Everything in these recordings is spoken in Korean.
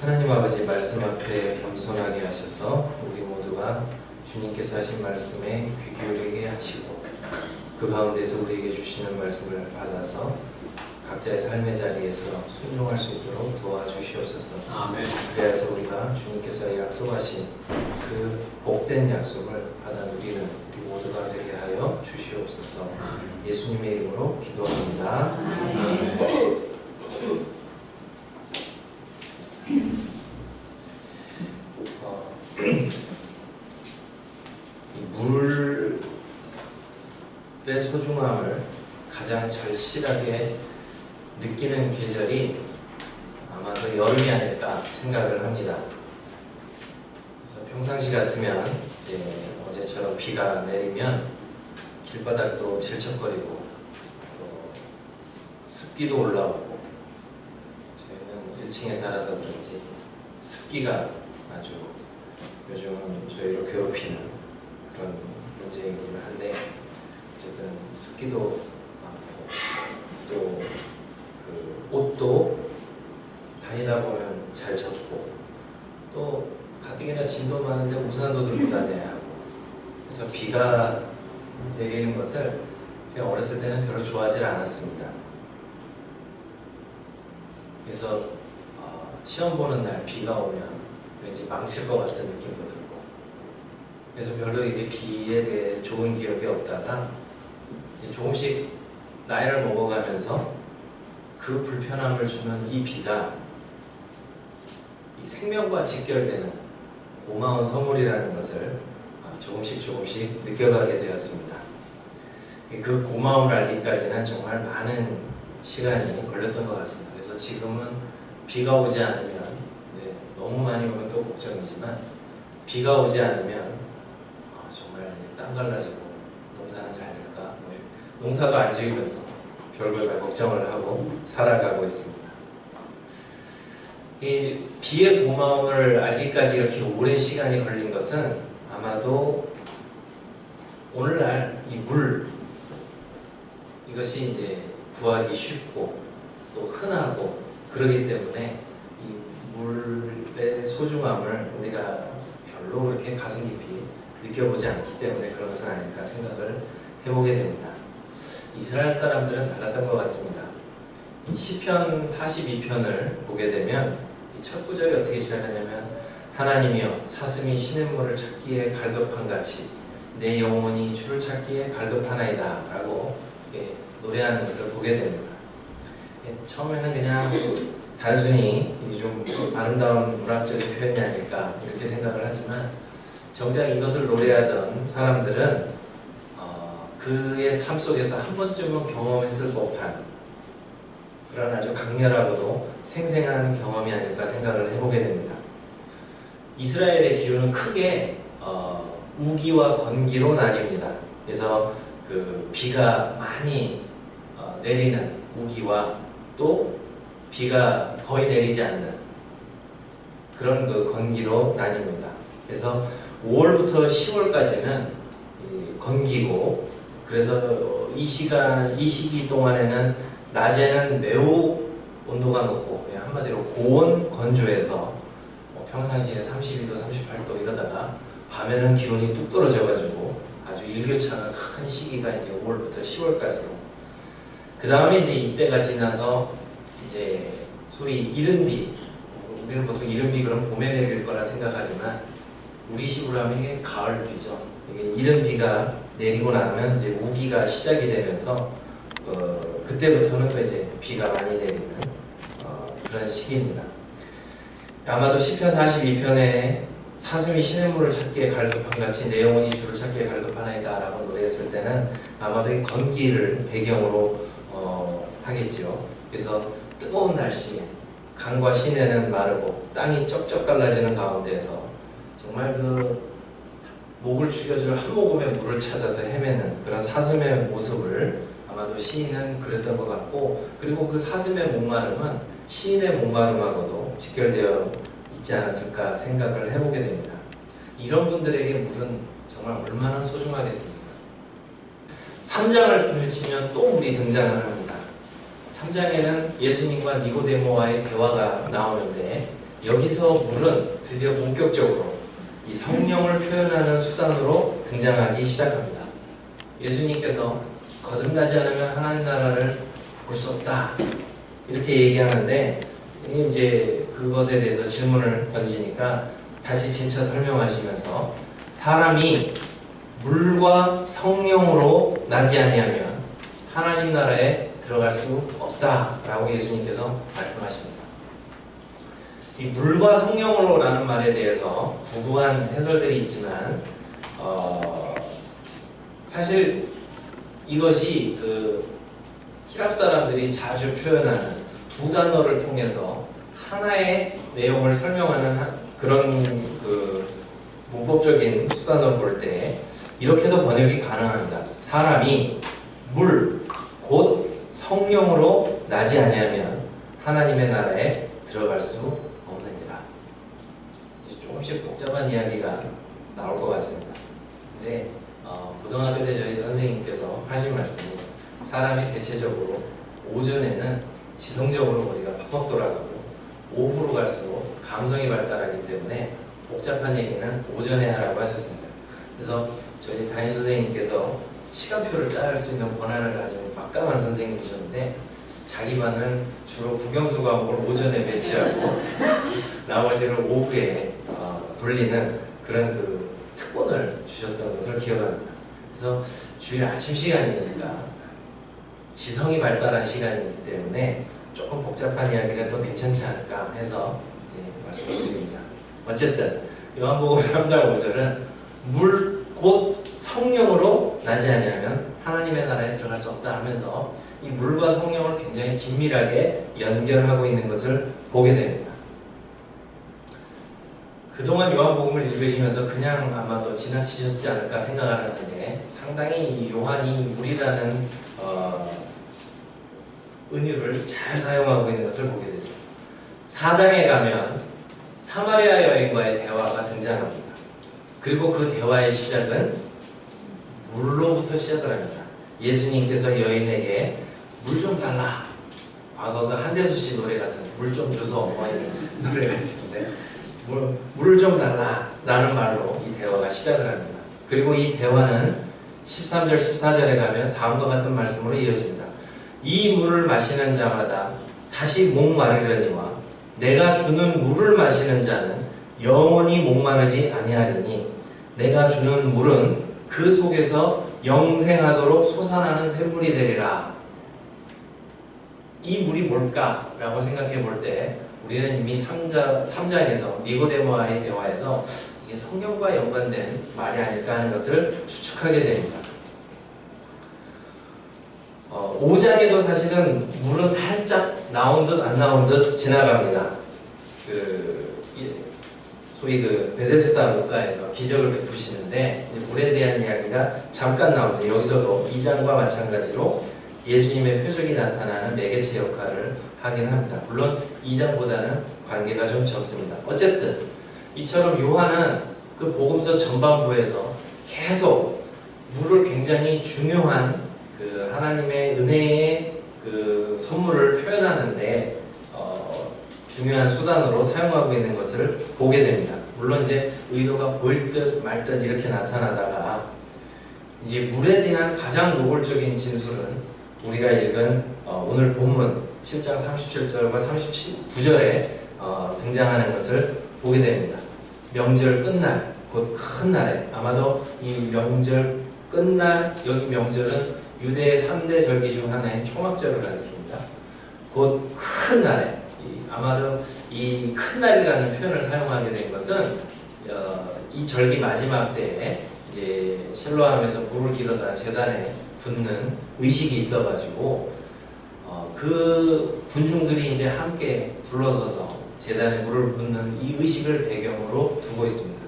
하나님 아버지 말씀 앞에 겸손하게 하셔서 우리 모두가 주님께서 하신 말씀에 귀 기울이게 하시고 그 가운데서 우리에게 주시는 말씀을 받아서 각자의 삶의 자리에서 순종할 수 있도록 도와주시옵소서. 아멘. 그래서 우리가 주님께서 약속하신 그 복된 약속을 받아 누리는 우리 모두가 되게 하여 주시옵소서. 예수님의 이름으로 기도합니다. 아멘. 물의 소중함을 가장 절실하게 느끼는 계절이 아마도 여름이 아닐까 생각을 합니다. 그래서 평상시 같으면 이제 어제처럼 비가 내리면 길바닥도 질척거리고 또 습기도 올라오고, 저희는 1층에 살아서 그런지 습기가 아주 요즘은 저희를 괴롭히는 그런 문제이긴 한데, 어쨌든 습기도 많고 또 그 옷도 다니다 보면 잘 젖고, 또 가뜩이나 진도 많은데 우산도 들고 다녀야 하고, 그래서 비가 내리는 것을 제가 어렸을 때는 별로 좋아하지 않았습니다. 그래서 시험 보는 날 비가 오면 왠지 망칠 것 같은 느낌도 들고, 그래서 별로 이제 비에 대해 좋은 기억이 없다가 이제 조금씩 나이를 먹어가면서 그 불편함을 주는 이 비가 이 생명과 직결되는 고마운 선물이라는 것을 조금씩 느껴가게 되었습니다. 그 고마움을 알기까지는 정말 많은 시간이 걸렸던 것 같습니다. 그래서 지금은 비가 오지 않으면, 이제 너무 많이 오면 또 걱정이지만, 비가 오지 않으면 정말 땅 갈라지고 농사는 잘 될까? 농사도 안 지으면서 별걸 다 걱정을 하고 살아가고 있습니다. 이 비의 고마움을 알기까지 이렇게 오랜 시간이 걸린 것은 아마도 오늘날 이 물, 이것이 이제 구하기 쉽고 또 흔하고 그러기 때문에 이 물의 소중함을 우리가 별로 그렇게 가슴 깊이 느껴보지 않기 때문에 그런 것은 아닐까 생각을 해보게 됩니다. 이스라엘 사람들은 달랐던 것 같습니다. 이 시편 42편을 보게 되면 이 첫 구절이 어떻게 시작하냐면, 하나님이여 사슴이 시냇물을 찾기에 갈급한 같이 내 영혼이 주를 찾기에 갈급하나이다 라고 노래하는 것을 보게 됩니다. 처음에는 그냥 단순히 좀 아름다운 문학적인 표현이 아닐까 이렇게 생각을 하지만, 정작 이것을 노래하던 사람들은 그의 삶 속에서 한 번쯤은 경험했을 법한 그런 아주 강렬하고도 생생한 경험이 아닐까 생각을 해보게 됩니다. 이스라엘의 기후는 크게 우기와 건기로 나뉩니다. 그래서 그 비가 많이 내리는 우기와 또 비가 거의 내리지 않는 그런 그 건기로 나뉩니다. 그래서 5월부터 10월까지는 건기고, 그래서 이 시기 동안에는 낮에는 매우 온도가 높고, 그냥 한마디로 고온 건조해서 평상시에 32도, 38도 이러다가 밤에는 기온이 뚝 떨어져가지고 아주 일교차가 큰 시기가 이제 5월부터 10월까지로. 그 다음에 이제 이때가 지나서 이제 소위 이른 비, 우리는 보통 이른 비 그럼 봄에 내릴 거라 생각하지만 우리 식으로 하면 이게 가을 비죠. 이게 이른 비가 내리고 나면 이제 우기가 시작이 되면서 그때부터는 또 이제 비가 많이 내리는 그런 시기입니다. 아마도 시편 42편에 사슴이 시냇물을 찾기에 갈급한 같이 내 영혼이 주를 찾기에 갈급하나이다 라고 노래했을 때는 아마도 이 건기를 배경으로 하겠죠. 그래서 뜨거운 날씨에 강과 시내는 마르고 땅이 쩍쩍 갈라지는 가운데에서 정말 그 목을 죽여줄 한 모금의 물을 찾아서 헤매는 그런 사슴의 모습을 아마도 시인은 그랬던 것 같고, 그리고 그 사슴의 목마름은 시인의 목마름하고도 직결되어 있지 않았을까 생각을 해보게 됩니다. 이런 분들에게 물은 정말 얼마나 소중하겠습니까? 3장을 펼치면 또 물이 등장을 합니다. 3장에는 예수님과 니고데모와의 대화가 나오는데, 여기서 물은 드디어 본격적으로 이 성령을 표현하는 수단으로 등장하기 시작합니다. 예수님께서 거듭나지 않으면 하나님 나라를 볼 수 없다 이렇게 얘기하는데, 이제 그것에 대해서 질문을 던지니까 다시 재차 설명하시면서 사람이 물과 성령으로 나지 아니하면 하나님 나라에 들어갈 수 없다라고 예수님께서 말씀하십니다. 이 물과 성령으로라는 말에 대해서 구구한 해설들이 있지만 사실 이것이 그 히랍 사람들이 자주 표현하는 두 단어를 통해서 하나의 내용을 설명하는 그런 그 문법적인 수단으로 볼 때 이렇게도 번역이 가능합니다. 사람이 물, 곧 성령으로 나지 아니하면 하나님의 나라에 들어갈 수 없느니라. 이제 조금씩 복잡한 이야기가 나올 것 같습니다. 근데 고등학교 때 저희 선생님께서 하신 말씀이, 사람이 대체적으로 오전에는 지성적으로 머리가 팍팍 돌아가고 오후로 갈수록 감성이 발달하기 때문에 복잡한 얘기는 오전에 하라고 하셨습니다. 그래서 저희 담임 선생님께서 시간표를 짜할 수 있는 권한을 가진 막강한 선생님이셨는데, 자기 반을 주로 국영수 과목을 오전에 배치하고 나머지를 오후에 돌리는 그런 그 특권을 주셨던 것을 기억합니다. 그래서 주일 아침 시간이니까 지성이 발달한 시간이기 때문에 조금 복잡한 이야기가 더 괜찮지 않을까 해서 이제 말씀을 드립니다. 어쨌든 요한복음 3장 5절은 물 곧 성령으로 나지 아니하면 하나님의 나라에 들어갈 수 없다 하면서 이 물과 성령을 굉장히 긴밀하게 연결하고 있는 것을 보게 됩니다. 그동안 요한복음을 읽으시면서 그냥 아마도 지나치셨지 않을까 생각을 하는데, 상당히 요한이 물이라는 은유를 잘 사용하고 있는 것을 보게 되죠. 4장에 가면 사마리아 여인과의 대화가 등장합니다. 그리고 그 대화의 시작은 물로부터 시작을 합니다. 예수님께서 여인에게 물 좀 달라. 과거가 한대수 씨 노래 같은 물 좀 줘서 뭐 이런 노래가 있었는데, 물 좀 달라 라는 말로 이 대화가 시작을 합니다. 그리고 이 대화는 13절 14절에 가면 다음과 같은 말씀으로 이어집니다. 이 물을 마시는 자마다 다시 목마르려니와 내가 주는 물을 마시는 자는 영원히 목마르지 아니하리니 내가 주는 물은 그 속에서 영생하도록 솟아나는 샘물이 되리라. 이 물이 뭘까? 라고 생각해 볼 때 우리는 이미 3장에서 니고데모와의 대화에서 이게 성경과 연관된 말이 아닐까 하는 것을 추측하게 됩니다. 5장에도 사실은 물은 살짝 나온 듯 안 나온 듯 지나갑니다. 소위 그 베데스다 물가에서 기적을 베푸시는데 물에 대한 이야기가 잠깐 나오는데, 여기서도 2장과 마찬가지로 예수님의 표적이 나타나는 매개체 역할을 하긴 합니다. 물론 2장보다는 관계가 좀 적습니다. 어쨌든 이처럼 요한은 그 복음서 전반부에서 계속 물을 굉장히 중요한 그 하나님의 은혜의 그 선물을 표현하는데 중요한 수단으로 사용하고 있는 것을 보게 됩니다. 물론 이제 의도가 보일 듯 말 듯 이렇게 나타나다가 이제 물에 대한 가장 노골적인 진술은 우리가 읽은 오늘 본문 7장 37절과 39절에 등장하는 것을 보게 됩니다. 명절 끝날, 곧 큰 날에, 아마도 이 명절 끝날, 여기 명절은 유대의 3대 절기 중 하나인 초막절을 가리킵니다. 곧 큰 날에, 아마도 이 큰 날이라는 표현을 사용하게 된 것은 이 절기 마지막 때에 이제 실로암에서 물을 길어다 제단에 붓는 의식이 있어가지고 그 군중들이 이제 함께 둘러서서 제단에 물을 붓는 이 의식을 배경으로 두고 있습니다.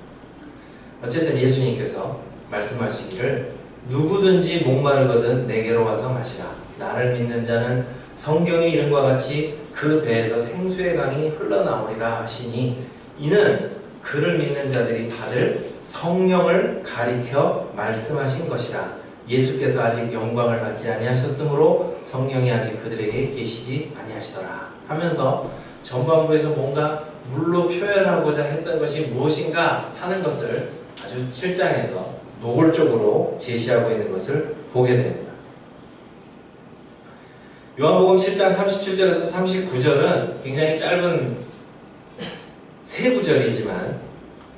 어쨌든 예수님께서 말씀하시기를 누구든지 목마르거든 내게로 와서 마시라. 나를 믿는 자는 성경의 이름과 같이 그 배에서 생수의 강이 흘러나오리라 하시니, 이는 그를 믿는 자들이 받을 성령을 가리켜 말씀하신 것이라. 예수께서 아직 영광을 받지 아니하셨으므로 성령이 아직 그들에게 계시지 아니하시더라 하면서 전반부에서 뭔가 물로 표현하고자 했던 것이 무엇인가 하는 것을 아주 7장에서 노골적으로 제시하고 있는 것을 보게 됩니다. 요한복음 7장 37절에서 39절은 굉장히 짧은 세 구절이지만,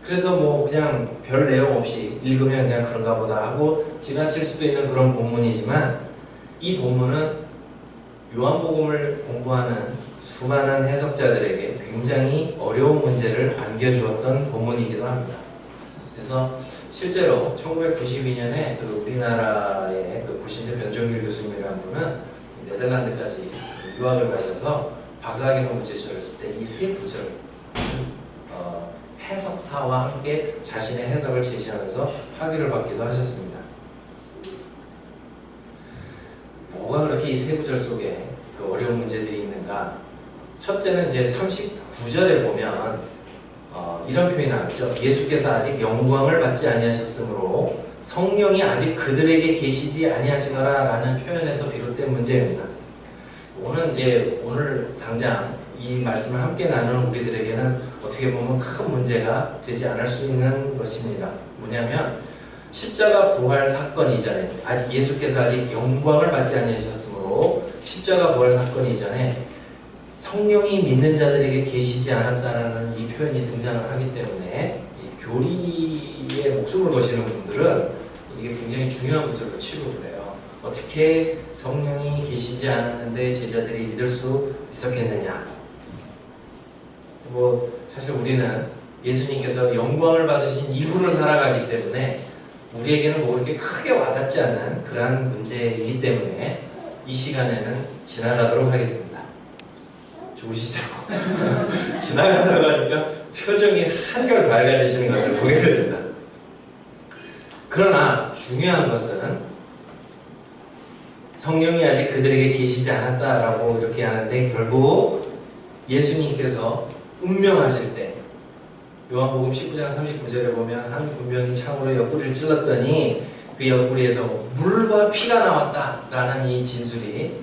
그래서 뭐 그냥 별 내용 없이 읽으면 그냥 그런가 보다 하고 지나칠 수도 있는 그런 본문이지만, 이 본문은 요한복음을 공부하는 수많은 해석자들에게 굉장히 어려운 문제를 안겨주었던 본문이기도 합니다. 그래서 실제로 1992년에 우리나라의 고신대 변종길 교수님이라는 분은 네덜란드까지 유학을 가셔서 박사학위 논문 제출했을 때 이 세 구절 해석사와 함께 자신의 해석을 제시하면서 학위를 받기도 하셨습니다. 뭐가 그렇게 이 세 구절 속에 그 어려운 문제들이 있는가? 첫째는 이제 39절에 보면 이런 표현이 나왔죠. 예수께서 아직 영광을 받지 아니하셨으므로 성령이 아직 그들에게 계시지 아니하시더라 라는 표현에서 비롯된 문제입니다. 오늘 당장 이 말씀을 함께 나누는 우리들에게는 어떻게 보면 큰 문제가 되지 않을 수 있는 것입니다. 뭐냐면 십자가 부활 사건 이전에 예수께서 아직 영광을 받지 아니하셨으므로 십자가 부활 사건 이전에 성령이 믿는 자들에게 계시지 않았다라는 이 표현이 등장을 하기 때문에 이 교리에 목숨을 거시는 분들은 이게 굉장히 중요한 구절로 치부를 해요. 어떻게 성령이 계시지 않았는데 제자들이 믿을 수 있었겠느냐? 사실 우리는 예수님께서 영광을 받으신 이후를 살아가기 때문에 우리에게는 그렇게 크게 와닿지 않는 그러한 문제이기 때문에 이 시간에는 지나가도록 하겠습니다. 좋으시죠? 지나간다고 하니까 표정이 한결 밝아지시는 것을 보게 됩니다. 그러나 중요한 것은 성령이 아직 그들에게 계시지 않았다라고 이렇게 하는데, 결국 예수님께서 운명하실 때 요한복음 19장 39절에 보면 한 군병이 창으로 옆구리를 찔렀더니 그 옆구리에서 물과 피가 나왔다라는 이 진술이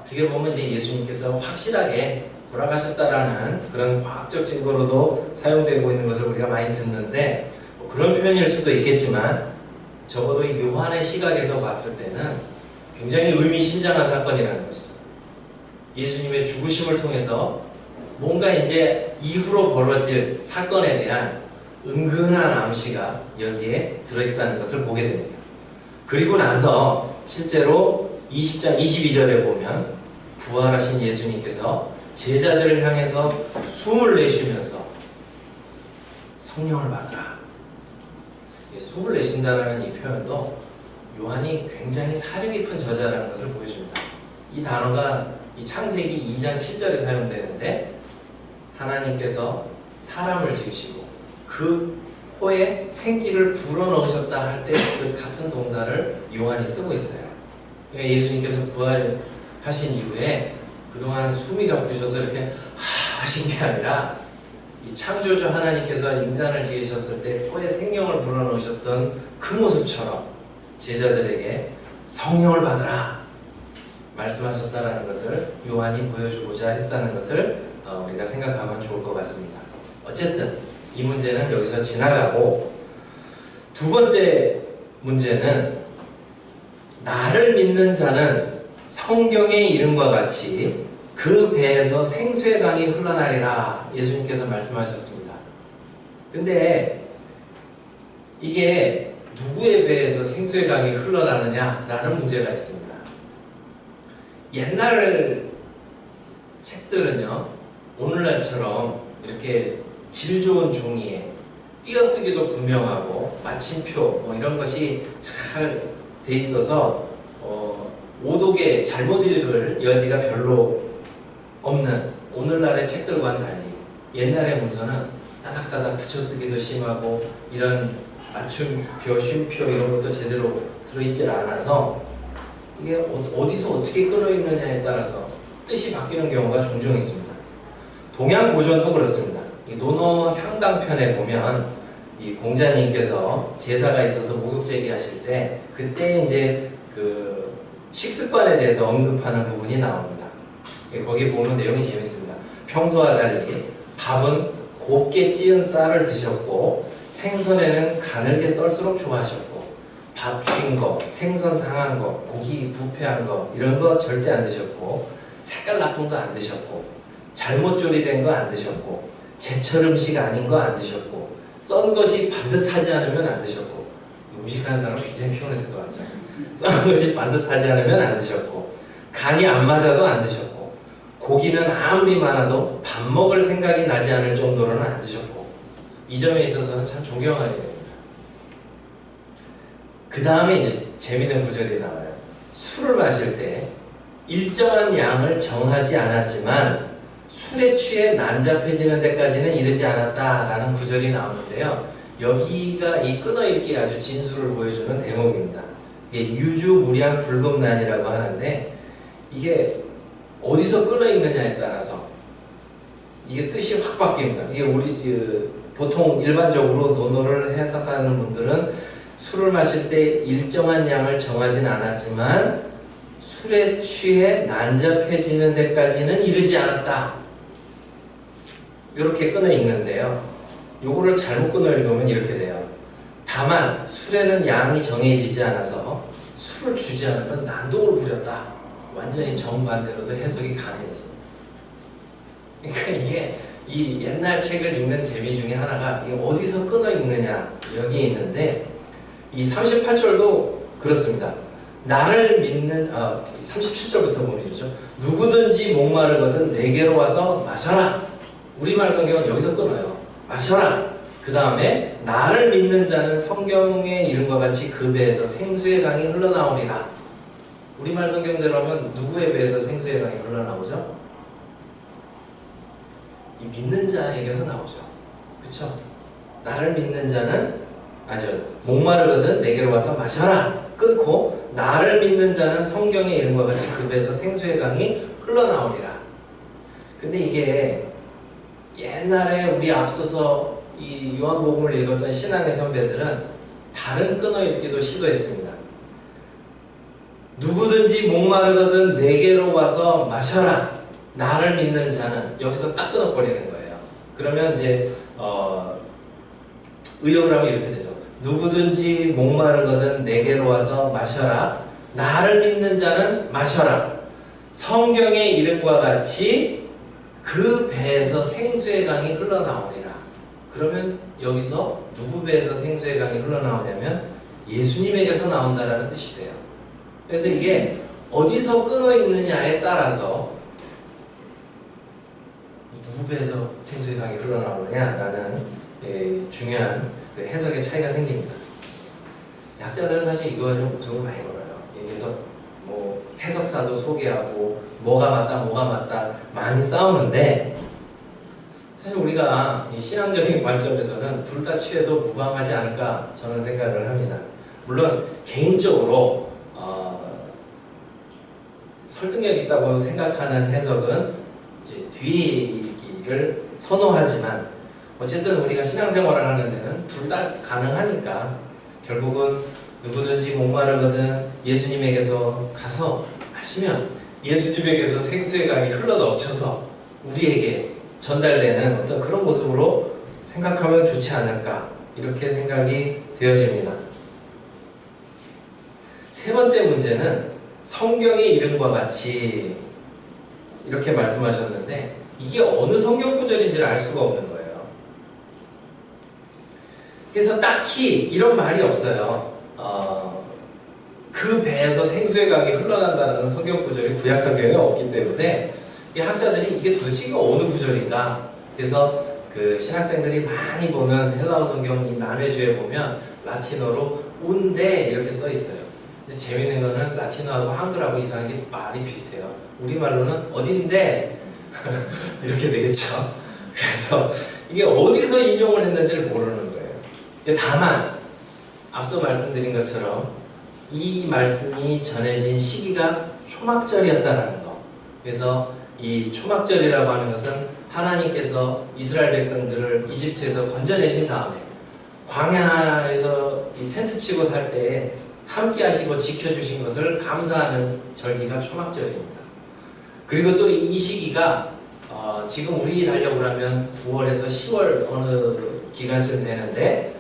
어떻게 보면 이제 예수님께서 확실하게 돌아가셨다라는 그런 과학적 증거로도 사용되고 있는 것을 우리가 많이 듣는데, 그런 표현일 수도 있겠지만 적어도 이 요한의 시각에서 봤을 때는 굉장히 의미심장한 사건이라는 것이죠. 예수님의 죽으심을 통해서 뭔가 이제 이후로 벌어질 사건에 대한 은근한 암시가 여기에 들어있다는 것을 보게 됩니다. 그리고 나서 실제로 20장 22절에 보면 부활하신 예수님께서 제자들을 향해서 숨을 내쉬면서 성령을 받으라. 숨을 내쉰다라는 이 표현도 요한이 굉장히 사려 깊은 저자라는 것을 보여줍니다. 이 단어가 이 창세기 2장 7절에 사용되는데, 하나님께서 사람을 지으시고 그 코에 생기를 불어넣으셨다 할 때 그 같은 동사를 요한이 쓰고 있어요. 그러니까 예수님께서 부활하신 이후에 그동안 숨이 가쁘셔서 이렇게 하신 게 아니라 이 창조주 하나님께서 인간을 지으셨을 때 코에 생명을 불어넣으셨던 그 모습처럼 제자들에게 성령을 받으라 말씀하셨다라는 것을 요한이 보여주고자 했다는 것을 우리가 생각하면 좋을 것 같습니다. 어쨌든 이 문제는 여기서 지나가고, 두 번째 문제는 나를 믿는 자는 성경의 이름과 같이 그 배에서 생수의 강이 흘러나리라 예수님께서 말씀하셨습니다. 근데 이게 누구의 배에서 생수의 강이 흘러나느냐라는 문제가 있습니다. 옛날 책들은요, 오늘날처럼 이렇게 질 좋은 종이에 띄어쓰기도 분명하고 마침표 이런 것이 잘 돼 있어서 오독에 잘못 읽을 여지가 별로 없는 오늘날의 책들과는 달리, 옛날의 문서는 따닥따닥 붙여쓰기도 심하고 이런 맞춤표, 쉼표 이런 것도 제대로 들어있질 않아서 이게 어디서 어떻게 끌어있느냐에 따라서 뜻이 바뀌는 경우가 종종 있습니다. 동양 고전도 그렇습니다. 이 논어 향당편에 보면 이 공자님께서 제사가 있어서 목욕제기 하실 때 그때 이제 그 식습관에 대해서 언급하는 부분이 나옵니다. 거기 보면 내용이 재밌습니다. 평소와 달리 밥은 곱게 찌은 쌀을 드셨고 생선에는 가늘게 썰수록 좋아하셨고 밥 쉰 거, 생선 상한 거, 고기 부패한 거 이런 거 절대 안 드셨고 색깔 나쁜 거 안 드셨고 잘못 조리된 거 안 드셨고 제철 음식 아닌 거 안 드셨고 썬 것이 반듯하지 않으면 안 드셨고 음식하는 사람 굉장히 피곤했을 것 같죠. 썬 것이 반듯하지 않으면 안 드셨고 간이 안 맞아도 안 드셨고 고기는 아무리 많아도 밥 먹을 생각이 나지 않을 정도로는 안 드셨고 이 점에 있어서는 참 존경하게 됩니다. 그 다음에 이제 재미있는 구절이 나와요. 술을 마실 때 일정한 양을 정하지 않았지만 술에 취해 난잡해지는 데까지는 이르지 않았다라는 구절이 나오는데요. 여기가 이 끊어읽기 아주 진수를 보여주는 대목입니다. 이게 유주무량 불급난이라고 하는데 이게 어디서 끊어읽느냐에 따라서 이게 뜻이 확 바뀝니다. 이게 우리 보통 일반적으로 논어를 해석하는 분들은 술을 마실 때 일정한 양을 정하진 않았지만 술에 취해 난잡해지는 데까지는 이르지 않았다. 이렇게 끊어 읽는데요. 요거를 잘못 끊어 읽으면 이렇게 돼요. 다만 술에는 양이 정해지지 않아서 술을 주지 않으면 난동을 부렸다. 완전히 정반대로도 해석이 가능해집니다. 그러니까 이게 이 옛날 책을 읽는 재미 중에 하나가 이게 어디서 끊어 읽느냐 여기 있는데 이 38절도 그렇습니다. 나를 믿는 37절부터 보면 이죠. 누구든지 목마르거든 내게로 와서 마셔라. 우리말 성경은 여기서 끊어요. 마셔라. 그 다음에 나를 믿는 자는 성경의 이름과 같이 그 배에서 생수의 강이 흘러나오리라. 우리말 성경대로 하면 누구의 배에서 생수의 강이 흘러나오죠? 이 믿는 자에게서 나오죠. 그쵸? 나를 믿는 자는 목마르거든 내게로 와서 마셔라. 끊고 나를 믿는 자는 성경의 이름과 같이 그 배에서 생수의 강이 흘러나오리라. 근데 이게 옛날에 우리 앞서서 이 요한복음을 읽었던 신앙의 선배들은 다른 끊어읽기도 시도했습니다. 누구든지 목마르거든 내게로 와서 마셔라. 나를 믿는 자는 여기서 딱 끊어버리는 거예요. 그러면 이제 의역을 하면 이렇게 되죠. 누구든지 목마르거든 내게로 와서 마셔라. 나를 믿는 자는 마셔라. 성경의 이름과 같이 그 배에서 생수의 강이 흘러나오리라. 그러면 여기서 누구 배에서 생수의 강이 흘러나오냐면 예수님에게서 나온다라는 뜻이 돼요. 그래서 이게 어디서 끊어 있느냐에 따라서 누구 배에서 생수의 강이 흘러나오느냐라는 중요한 해석의 차이가 생깁니다. 약자들은 사실 이거 가지고 목숨을 많이 걸어요. 여기서 뭐 해석사도 소개하고 뭐가 맞다 많이 싸우는데 사실 우리가 이 신앙적인 관점에서는 둘 다 취해도 무방하지 않을까 저는 생각을 합니다. 물론 개인적으로 설득력 있다고 생각하는 해석은 이제 뒤에 읽기를 선호하지만 어쨌든 우리가 신앙생활을 하는 데는 둘 다 가능하니까 결국은 누구든지 목마르거든 예수님에게서 가서 마시면 예수님에게서 생수의 강이 흘러넘쳐서 우리에게 전달되는 어떤 그런 모습으로 생각하면 좋지 않을까 이렇게 생각이 되어집니다. 세 번째 문제는 성경의 이름과 같이 이렇게 말씀하셨는데 이게 어느 성경 구절인지를 알 수가 없는 거예요. 그래서 딱히 이런 말이 없어요. 그 배에서 생수의 강이 흘러난다는 성경 구절이 구약 성경에 없기 때문에 이 학자들이 이게 도대체 어느 구절인가? 그래서 그 신학생들이 많이 보는 헬라어 성경 이 난회주에 보면 라틴어로 운데 이렇게 써 있어요. 이제 재밌는 거는 라틴어하고 한글하고 이상하게 말이 비슷해요. 우리말로는 어딘데 이렇게 되겠죠. 그래서 이게 어디서 인용을 했는지를 모르는 거예요. 다만 앞서 말씀드린 것처럼 이 말씀이 전해진 시기가 초막절이었다는 거. 그래서 이 초막절이라고 하는 것은 하나님께서 이스라엘 백성들을 이집트에서 건져내신 다음에 광야에서 이 텐트 치고 살 때에 함께 하시고 지켜주신 것을 감사하는 절기가 초막절입니다. 그리고 또 이 시기가 지금 우리 달력으로 하면 9월에서 10월 어느 기간쯤 되는데,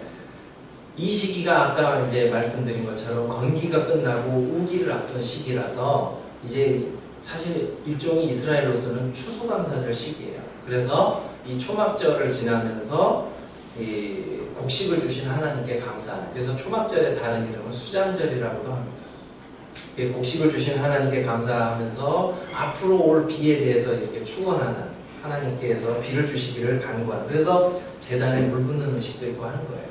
이 시기가 아까 이제 말씀드린 것처럼 건기가 끝나고 우기를 앞둔 시기라서 이제 사실 일종의 이스라엘로서는 추수감사절 시기예요. 그래서 이 초막절을 지나면서 이 곡식을 주신 하나님께 감사하는, 그래서 초막절의 다른 이름은 수장절이라고도 합니다. 곡식을 주신 하나님께 감사하면서 앞으로 올 비에 대해서 이렇게 축원하는, 하나님께서 비를 주시기를 간구하는, 그래서 제단에 물 붓는 음식도 있고 하는 거예요.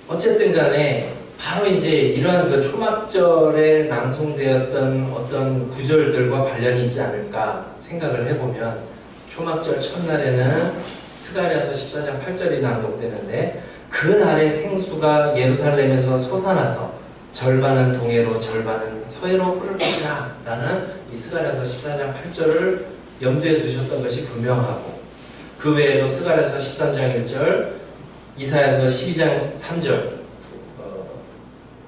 어쨌든 간에 바로 이제 이러한 그 초막절에 낭송되었던 어떤 구절들과 관련이 있지 않을까 생각을 해보면, 초막절 첫날에는 스가랴서 14장 8절이 낭독되는데, 그날의 생수가 예루살렘에서 솟아나서 절반은 동해로 절반은 서해로 흐를 것이라 라는 이 스가랴서 14장 8절을 염두에 두셨던 것이 분명하고, 그 외에도 스가랴서 13장 1절, 이사야서 12장 3절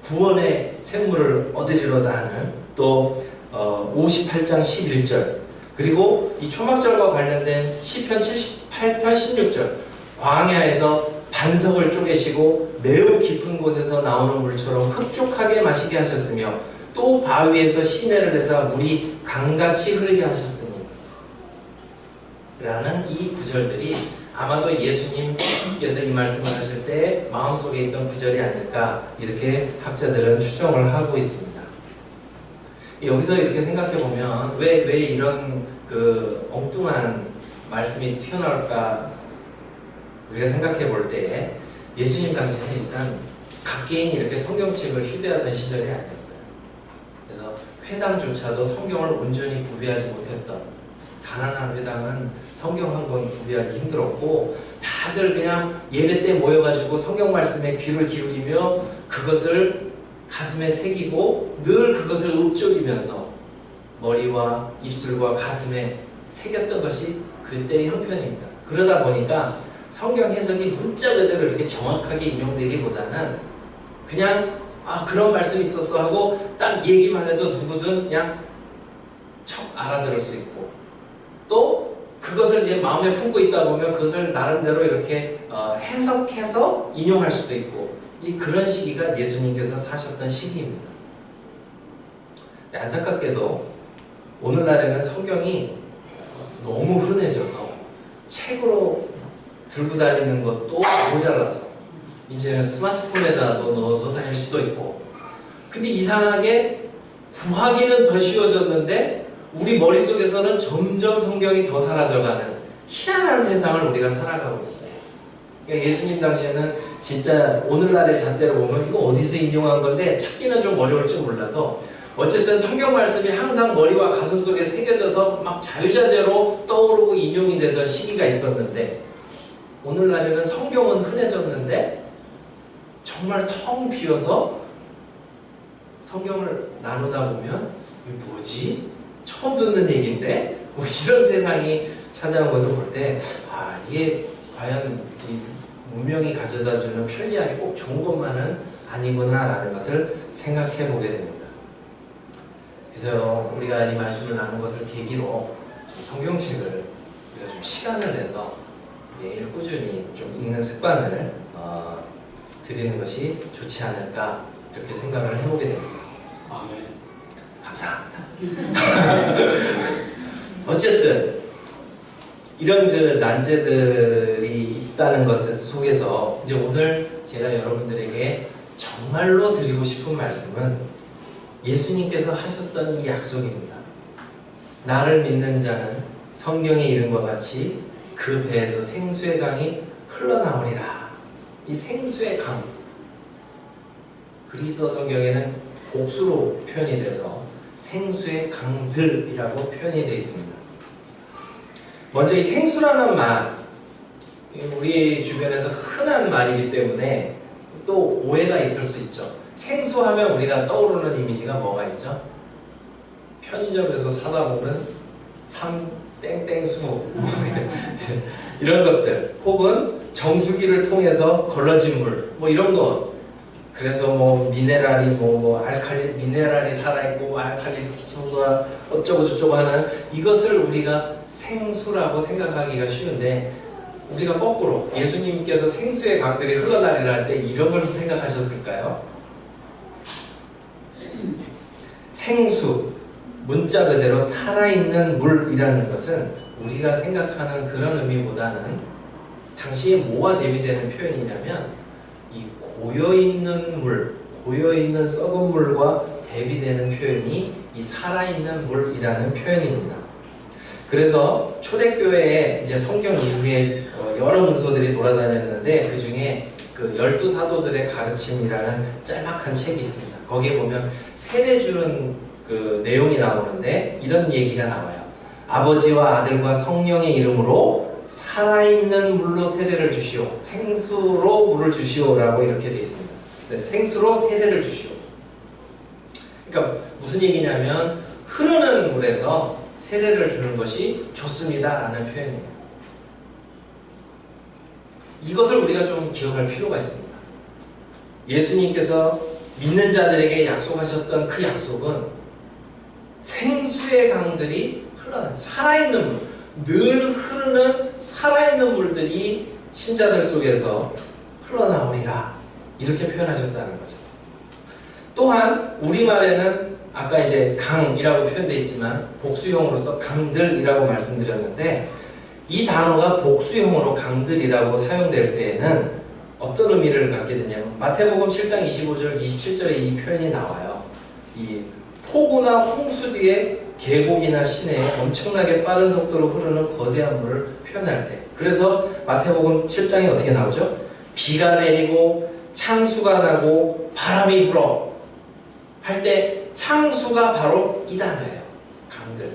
구원의 샘물을 얻으리로다 하는, 또 58장 11절, 그리고 이 초막절과 관련된 시편 78편 16절, 광야에서 반석을 쪼개시고 매우 깊은 곳에서 나오는 물처럼 흡족하게 마시게 하셨으며, 또 바위에서 시내를 내사 물이 강같이 흐르게 하셨으니 라는 이 구절들이 아마도 예수님께서 이 말씀을 하실 때 마음속에 있던 구절이 아닐까, 이렇게 학자들은 추정을 하고 있습니다. 여기서 이렇게 생각해 보면 왜 이런 그 엉뚱한 말씀이 튀어나올까 우리가 생각해 볼 때, 예수님 당시에는 일단 각개인이 이렇게 성경책을 휴대하던 시절이 아니었어요. 그래서 회당조차도 성경을 온전히 구비하지 못했던, 가난한 회당은 성경 한 권 구비하기 힘들었고, 다들 그냥 예배 때 모여가지고 성경 말씀에 귀를 기울이며 그것을 가슴에 새기고 늘 그것을 읊조리면서 머리와 입술과 가슴에 새겼던 것이 그때의 형편입니다. 그러다 보니까 성경 해석이 문자 그대로 이렇게 정확하게 인용되기보다는 그냥 그런 말씀이 있었어 하고 딱 얘기만 해도 누구든 그냥 척 알아들을 수 있고, 또 그것을 이제 마음에 품고 있다 보면 그것을 나름대로 이렇게 해석해서 인용할 수도 있고, 그런 시기가 예수님께서 사셨던 시기입니다. 안타깝게도 오늘날에는 성경이 너무 흔해져서 책으로 들고 다니는 것도 모자라서 이제는 스마트폰에다도 넣어서 다닐 수도 있고, 근데 이상하게 구하기는 더 쉬워졌는데 우리 머릿속에서는 점점 성경이 더 사라져가는 희한한 세상을 우리가 살아가고 있어요. 그러니까 예수님 당시에는 진짜 오늘날의 잣대로 보면 이거 어디서 인용한 건데 찾기는 좀 어려울지 몰라도, 어쨌든 성경 말씀이 항상 머리와 가슴 속에 새겨져서 막 자유자재로 떠오르고 인용이 되던 시기가 있었는데, 오늘날에는 성경은 흔해졌는데 정말 텅 비어서 성경을 나누다 보면 이게 뭐지? 처음 듣는 얘기인데? 뭐 이런 세상이 찾아온 것을 볼 때 이게 과연 이 문명이 가져다주는 편리함이 꼭 좋은 것만은 아니구나 라는 것을 생각해 보게 됩니다. 그래서 우리가 이 말씀을 나눈 것을 계기로 성경책을 우리가 좀 시간을 내서 매일 꾸준히 좀 읽는 습관을 들이는 것이 좋지 않을까, 이렇게 생각을 해보게 됩니다. 아멘. 감사합니다. 어쨌든 이런 그 난제들이 있다는 것 속에서 이제 오늘 제가 여러분들에게 정말로 드리고 싶은 말씀은 예수님께서 하셨던 이 약속입니다. 나를 믿는 자는 성경의 이름과 같이 그 배에서 생수의 강이 흘러나오리라. 이 생수의 강, 그리스어 성경에는 복수로 표현이 돼서 생수의 강들이라고 표현이 되어 있습니다. 먼저 이 생수라는 말, 우리 주변에서 흔한 말이기 때문에 또 오해가 있을 수 있죠. 생수하면 우리가 떠오르는 이미지가 뭐가 있죠? 편의점에서 사다 보면 땡땡수 이런 것들, 혹은 정수기를 통해서 걸러진 물, 뭐 이런 거. 그래서 뭐 미네랄이 알칼리 미네랄이 살아있고 알칼리수가 어쩌고 저쩌고 하는 이것을 우리가 생수라고 생각하기가 쉬운데, 우리가 거꾸로 예수님께서 생수의 강들이 흘러나리라 할 때 이런 것을 생각하셨을까요? 생수, 문자 그대로 살아있는 물이라는 것은 우리가 생각하는 그런 의미보다는 당시에 뭐와 대비되는 표현이냐면 이 고여있는 물, 고여있는 썩은 물과 대비되는 표현이 이 살아있는 물이라는 표현입니다. 그래서 초대교회에 이제 성경 이후에 여러 문서들이 돌아다녔는데 그 중에 그 12사도들의 가르침이라는 짤막한 책이 있습니다. 거기에 보면 세례 주는 그 내용이 나오는데 이런 얘기가 나와요. 아버지와 아들과 성령의 이름으로 살아있는 물로 세례를 주시오. 생수로 물을 주시오라고 이렇게 되어 있습니다. 생수로 세례를 주시오. 그러니까 무슨 얘기냐면 흐르는 물에서 세례를 주는 것이 좋습니다 라는 표현이에요. 이것을 우리가 좀 기억할 필요가 있습니다. 예수님께서 믿는 자들에게 약속하셨던 그 약속은 생수의 강들이 흘러나는 살아있는 물, 늘 흐르는 살아있는 물들이 신자들 속에서 흘러나오리라 이렇게 표현하셨다는 거죠. 또한 우리말에는 아까 이제 강이라고 표현되어 있지만 복수형으로서 강들이라고 말씀드렸는데, 이 단어가 복수형으로 강들이라고 사용될 때에는 어떤 의미를 갖게 되냐면 마태복음 7장 25절 27절에 이 표현이 나와요. 이 폭우나 홍수 뒤에 계곡이나 시내에 엄청나게 빠른 속도로 흐르는 거대한 물을 표현할 때, 그래서 마태복음 7장에 어떻게 나오죠? 비가 내리고 창수가 나고 바람이 불어 할 때 창수가 바로 이 단어예요. 강들.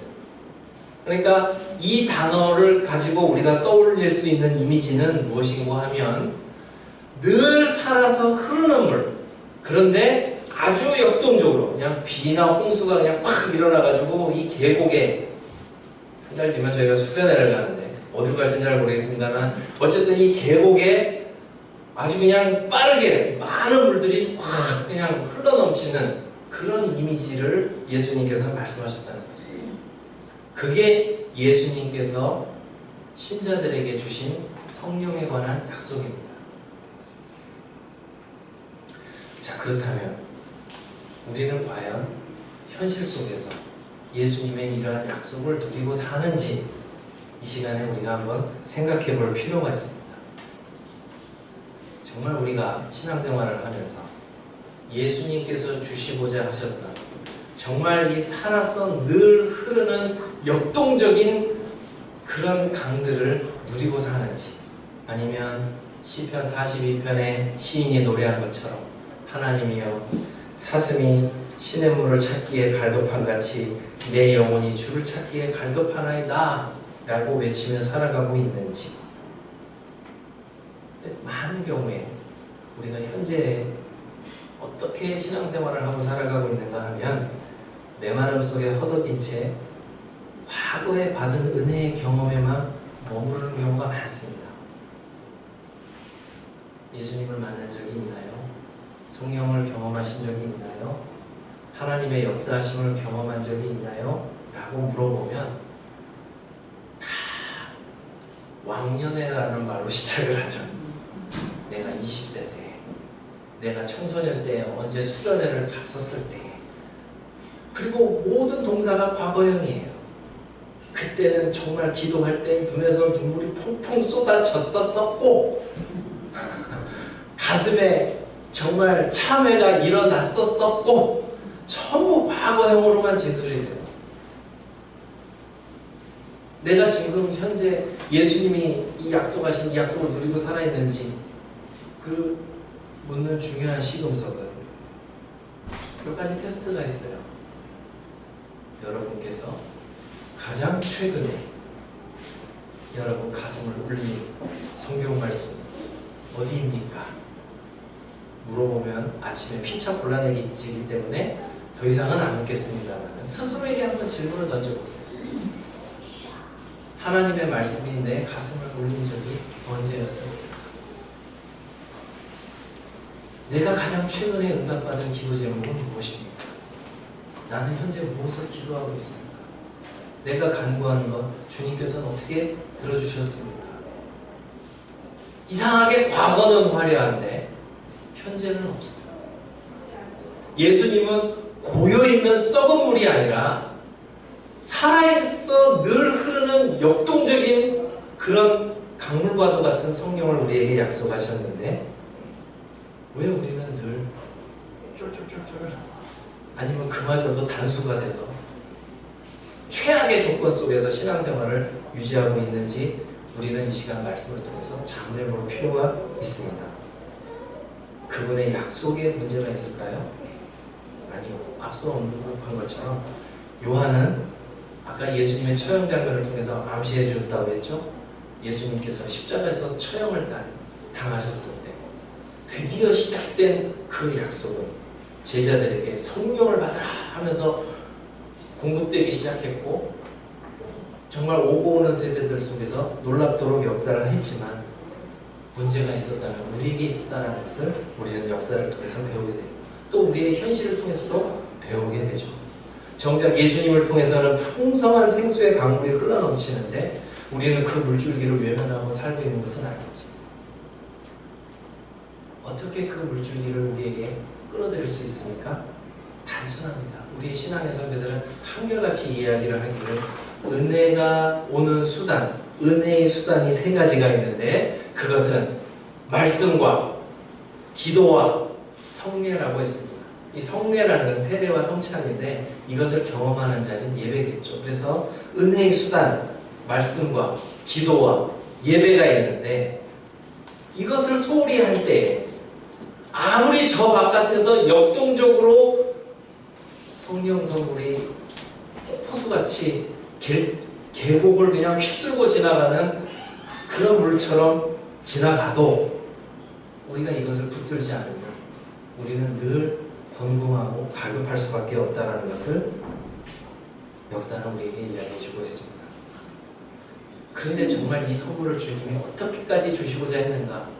그러니까 이 단어를 가지고 우리가 떠올릴 수 있는 이미지는 무엇인고 하면 늘 살아서 흐르는 물, 그런데 아주 역동적으로 그냥 비나 홍수가 그냥 팍 일어나가지고 이 계곡에, 한 달 뒤면 저희가 수련회를 가는데 어디로 갈지는 잘 모르겠습니다만 어쨌든 이 계곡에 아주 그냥 빠르게 많은 물들이 확 그냥 흘러넘치는 그런 이미지를 예수님께서 말씀하셨다는 거죠. 그게 예수님께서 신자들에게 주신 성령에 관한 약속입니다. 자, 그렇다면 우리는 과연 현실 속에서 예수님의 이러한 약속을 누리고 사는지 이 시간에 우리가 한번 생각해 볼 필요가 있습니다. 정말 우리가 신앙생활을 하면서 예수님께서 주시고자 하셨던 정말 이 살아서 늘 흐르는 역동적인 그런 강들을 누리고 사는지, 아니면 시편 42편에 시인이 노래한 것처럼 하나님이여 사슴이 시냇물을 찾기에 갈급한같이 내 영혼이 주를 찾기에 갈급하나이다 라고 외치며 살아가고 있는지. 많은 경우에 우리가 현재 어떻게 신앙생활을 하고 살아가고 있는가 하면 메마름 속에 허덕인 채 과거에 받은 은혜의 경험에만 머무르는 경우가 많습니다. 예수님을 만난 적이 있나요? 성령을 경험하신 적이 있나요? 하나님의 역사하심을 경험한 적이 있나요? 라고 물어보면 다 왕년회라는 말로 시작을 하죠. 내가 20대 때, 내가 청소년 때 언제 수련회를 갔었을 때, 그리고 모든 동사가 과거형이에요. 그때는 정말 기도할 때 눈에서 눈물이 퐁퐁 쏟아졌었고 가슴에 정말 참회가 일어났었고, 전부 과거형으로만 진술이 돼요. 내가 지금 현재 예수님이 이 약속하신 이 약속을 누리고 살아있는지 그 묻는 중요한 시금석은 몇 가지 테스트가 있어요. 여러분께서 가장 최근에 여러분 가슴을 울린 성경 말씀 어디입니까? 물어보면 아침에 피차 곤란해지기 때문에 더 이상은 안 묻겠습니다만 스스로에게 한번 질문을 던져보세요. 하나님의 말씀이 내 가슴을 울린 적이 언제였습니까? 내가 가장 최근에 응답받은 기도 제목은 무엇입니까? 나는 현재 무엇을 기도하고 있습니까? 내가 간구하는 것 주님께서는 어떻게 들어주셨습니까? 이상하게 과거는 화려한데 현재는 없어요. 예수님은 고여있는 썩은 물이 아니라 살아있어 늘 흐르는 역동적인 그런 강물과도 같은 성령을 우리에게 약속하셨는데 왜 우리는 늘 쫄쫄쫄쫄 아니면 그마저도 단수가 돼서 최악의 조건 속에서 신앙생활을 유지하고 있는지 우리는 이 시간 말씀을 통해서 자문해 볼 필요가 있습니다. 그분의 약속에 문제가 있을까요? 아니요. 앞서 언급한 것처럼 요한은 아까 예수님의 처형 장면을 통해서 암시해 주었다고 했죠. 예수님께서 십자가에서 처형을 당하셨을 때 드디어 시작된 그 약속은 제자들에게 성령을 받으라 하면서 공급되기 시작했고 정말 오고 오는 세대들 속에서 놀랍도록 역사를 했지만 문제가 있었다면 우리에게 있었다는 것을 우리는 역사를 통해서 배우게 됩니다. 또 우리의 현실을 통해서도 배우게 되죠. 정작 예수님을 통해서는 풍성한 생수의 강물이 흘러넘치는데 우리는 그 물줄기를 외면하고 살고 있는 것은 아니지. 어떻게 그 물줄기를 우리에게 끌어들일 수 있습니까? 단순합니다. 우리의 신앙의 선배들은 한결같이 이야기를 하기를 은혜가 오는 수단, 은혜의 수단이 세 가지가 있는데 그것은 말씀과 기도와 성례라고 했습니다. 이 성례라는 것은 세례와 성찬인데 이것을 경험하는 자는 예배겠죠. 그래서 은혜의 수단, 말씀과 기도와 예배가 있는데 이것을 소홀히 할 때 아무리 저 바깥에서 역동적으로 성령 선물이 폭포수같이 계곡을 그냥 휩쓸고 지나가는 그런 물처럼 지나가도 우리가 이것을 붙들지 않으면 우리는 늘 곤궁하고 갈급할 수밖에 없다는 것을 역사는 우리에게 이야기해주고 있습니다. 그런데 정말 이 선물을 주님이 어떻게까지 주시고자 했는가?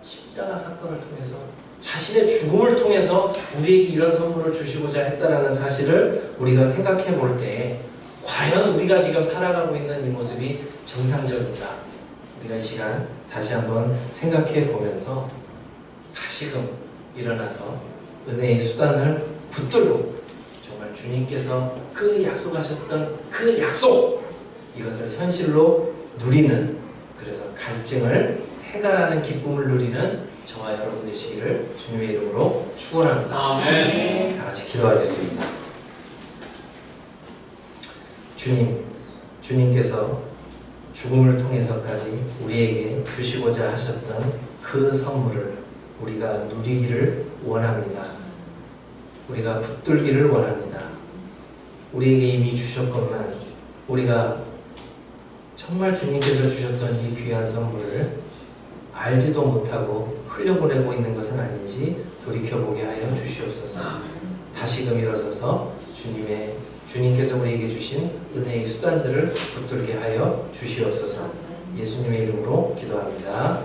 십자가 사건을 통해서 자신의 죽음을 통해서 우리에게 이런 선물을 주시고자 했다는 사실을 우리가 생각해 볼 때 과연 우리가 지금 살아가고 있는 이 모습이 정상적인가? 우리가 이 시간 다시 한번 생각해 보면서 다시금 일어나서 은혜의 수단을 붙들고 정말 주님께서 그 약속하셨던 그 약속 이것을 현실로 누리는 그래서 갈증을 해결하는 기쁨을 누리는 저와 여러분 되시기를 주님의 이름으로 축원합니다. 아멘. 다 같이 기도하겠습니다. 주님께서 죽음을 통해서까지 우리에게 주시고자 하셨던 그 선물을 우리가 누리기를 원합니다. 우리가 붙들기를 원합니다. 우리에게 이미 주셨건만 우리가 정말 주님께서 주셨던 이 귀한 선물을 알지도 못하고 흘려보내고 있는 것은 아닌지 돌이켜보게 하여 주시옵소서. 다시금 일어서서 주님께서 우리에게 주신 은혜의 수단들을 붙들게 하여 주시옵소서. 예수님의 이름으로 기도합니다.